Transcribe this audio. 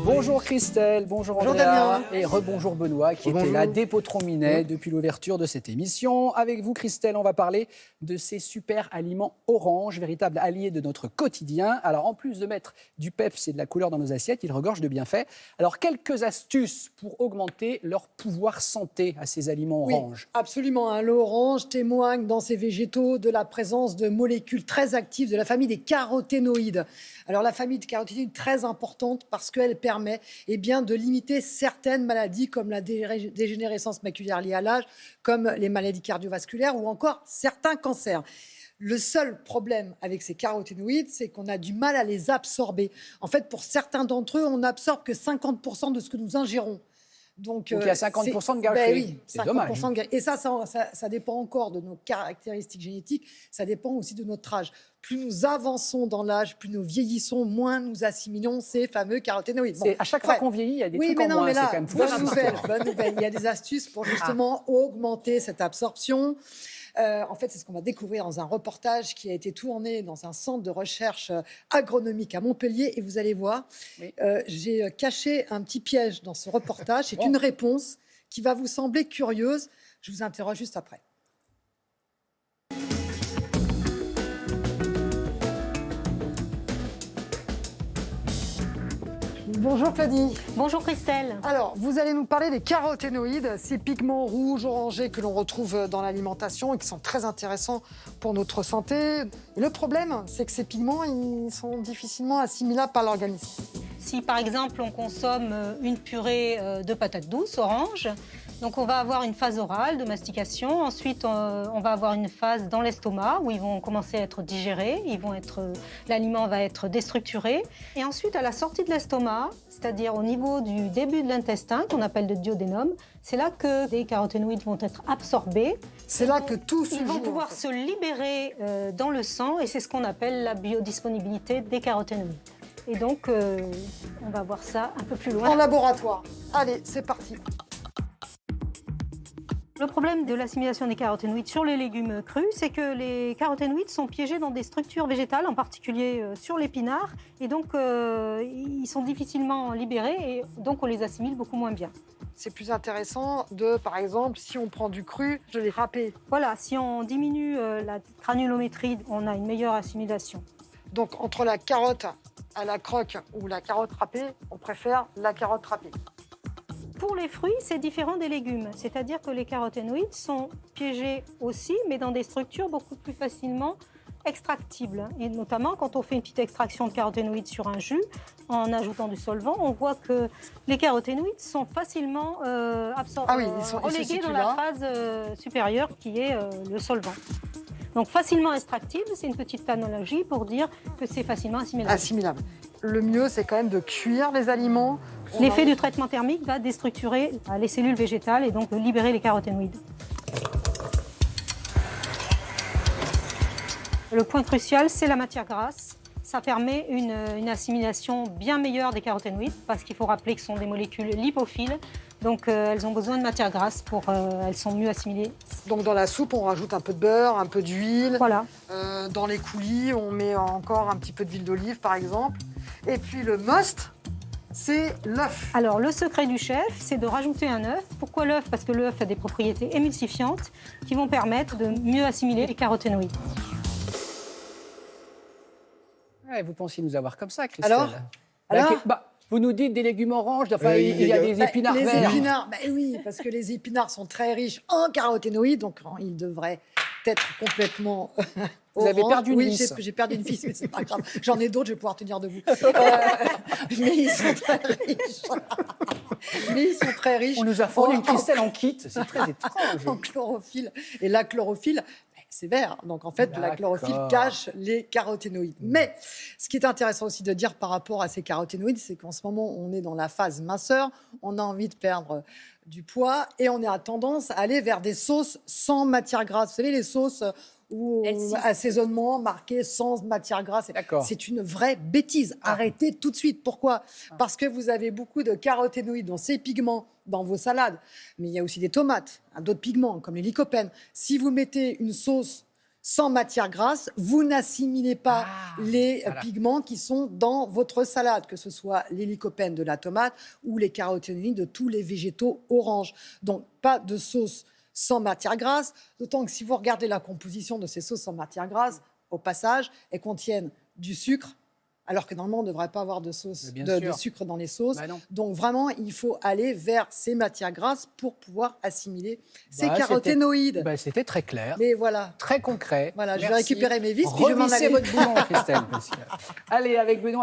Bonjour Christelle, bonjour Andrea, Damien. et rebonjour Benoît qui était là dès Potrominet depuis l'ouverture de cette émission. Avec vous Christelle, on va parler de ces super aliments orange, véritables alliés de notre quotidien. Alors en plus de mettre du peps et de la couleur dans nos assiettes, ils regorgent de bienfaits. Alors quelques astuces pour augmenter leur pouvoir santé à ces aliments orange. Oui, absolument. L'orange témoigne dans ces végétaux de la présence de molécules très actives de la famille des caroténoïdes. Alors la famille de caroténoïdes très importante parce qu'elle permet de limiter certaines maladies comme la dégénérescence maculaire liée à l'âge, comme les maladies cardiovasculaires ou encore certains cancers. Le seul problème avec ces caroténoïdes, c'est qu'on a du mal à les absorber. En fait, pour certains d'entre eux, on n'absorbe que 50% de ce que nous ingérons. Donc il y a 50% de gâchis. Oui, c'est dommage. Et ça dépend encore de nos caractéristiques génétiques, ça dépend aussi de notre âge. Plus nous avançons dans l'âge, plus nous vieillissons, moins nous assimilons ces fameux caroténoïdes. Bon, à chaque fois qu'on vieillit, il y a des trucs en moins. Mais là, c'est quand même bonne nouvelle. Il y a des astuces pour justement augmenter cette absorption. En fait, c'est ce qu'on va découvrir dans un reportage qui a été tourné dans un centre de recherche agronomique à Montpellier. Et vous allez voir, j'ai caché un petit piège dans ce reportage. C'est une réponse qui va vous sembler curieuse. Je vous interroge juste après. Bonjour Claudie. Bonjour Christelle. Alors, vous allez nous parler des caroténoïdes, ces pigments rouges, orangés que l'on retrouve dans l'alimentation et qui sont très intéressants pour notre santé. Et le problème, c'est que ces pigments, ils sont difficilement assimilables par l'organisme. Si par exemple on consomme une purée de patates douces, orange, donc on va avoir une phase orale de mastication. Ensuite, on va avoir une phase dans l'estomac où ils vont commencer à être digérés. L'aliment va être déstructuré. Et ensuite, à la sortie de l'estomac, c'est-à-dire au niveau du début de l'intestin, qu'on appelle le duodénum, c'est là que les caroténoïdes vont être absorbés. C'est là que tout se joue. Ils vont pouvoir se libérer dans le sang et c'est ce qu'on appelle la biodisponibilité des caroténoïdes. Et donc, on va voir ça un peu plus loin. En laboratoire. Allez, c'est parti. Le problème de l'assimilation des caroténoïdes sur les légumes crus, c'est que les caroténoïdes sont piégés dans des structures végétales, en particulier sur l'épinard, et donc ils sont difficilement libérés, et donc on les assimile beaucoup moins bien. C'est plus intéressant de, par exemple, si on prend du cru, de les râper. Voilà, si on diminue la granulométrie, on a une meilleure assimilation. Donc entre la carotte à la croque ou la carotte râpée, on préfère la carotte râpée. Pour les fruits, c'est différent des légumes. C'est-à-dire que les caroténoïdes sont piégés aussi, mais dans des structures beaucoup plus facilement extractibles. Et notamment, quand on fait une petite extraction de caroténoïdes sur un jus, en ajoutant du solvant, on voit que les caroténoïdes sont facilement relégués dans la phase supérieure qui est le solvant. Donc facilement extractible, c'est une petite analogie pour dire que c'est facilement assimilable. Le mieux, c'est quand même de cuire les aliments. L'effet du traitement thermique va déstructurer les cellules végétales et donc libérer les caroténoïdes. Le point crucial, c'est la matière grasse. Ça permet une assimilation bien meilleure des caroténoïdes parce qu'il faut rappeler que ce sont des molécules lipophiles. Donc elles ont besoin de matière grasse elles sont mieux assimilées. Donc dans la soupe, on rajoute un peu de beurre, un peu d'huile. Voilà. Dans les coulis, on met encore un petit peu d'huile d'olive, par exemple. Et puis le must, c'est l'œuf. Alors le secret du chef, c'est de rajouter un œuf. Pourquoi l'œuf ? Parce que l'œuf a des propriétés émulsifiantes qui vont permettre de mieux assimiler les caroténoïdes. Ouais, vous pensiez nous avoir comme ça, Christelle. Alors vous nous dites des légumes oranges, il y a des épinards verts. Les épinards, oui, parce que les épinards sont très riches en caroténoïdes, donc ils devraient être complètement Vous avez perdu une vis. Oui, j'ai perdu une vis, mais c'est pas grave. J'en ai d'autres, je vais pouvoir tenir debout. Mais ils sont très riches. On nous a fourni une Christelle en kit, c'est très étrange. En chlorophylle. Et la chlorophylle, c'est vert. Donc, en fait, la chlorophylle cache les caroténoïdes. Mais ce qui est intéressant aussi de dire par rapport à ces caroténoïdes, c'est qu'en ce moment, on est dans la phase minceur. On a envie de perdre du poids et on a tendance à aller vers des sauces sans matière grasse. Vous savez, les sauces ou assaisonnement marqué sans matière grasse. C'est une vraie bêtise. Arrêtez tout de suite. Pourquoi ? Parce que vous avez beaucoup de caroténoïdes dans ces pigments dans vos salades. Mais il y a aussi des tomates, d'autres pigments comme les lycopènes. Si vous mettez une sauce sans matière grasse, vous n'assimilez pas les voilà. pigments qui sont dans votre salade, que ce soit les lycopènes de la tomate ou les caroténoïdes de tous les végétaux oranges. Donc, pas de sauce sans matière grasse, d'autant que si vous regardez la composition de ces sauces sans matière grasse, au passage, elles contiennent du sucre, alors que normalement, on ne devrait pas avoir de sucre dans les sauces. Bah non. Donc vraiment, il faut aller vers ces matières grasses pour pouvoir assimiler ces Bah, caroténoïdes. C'était très clair, Mais voilà. très concret. Voilà, je vais Merci. récupérer mes vis, puis je vais m'en Revissez aller. votre boulon, Christelle. Allez, avec Benoît.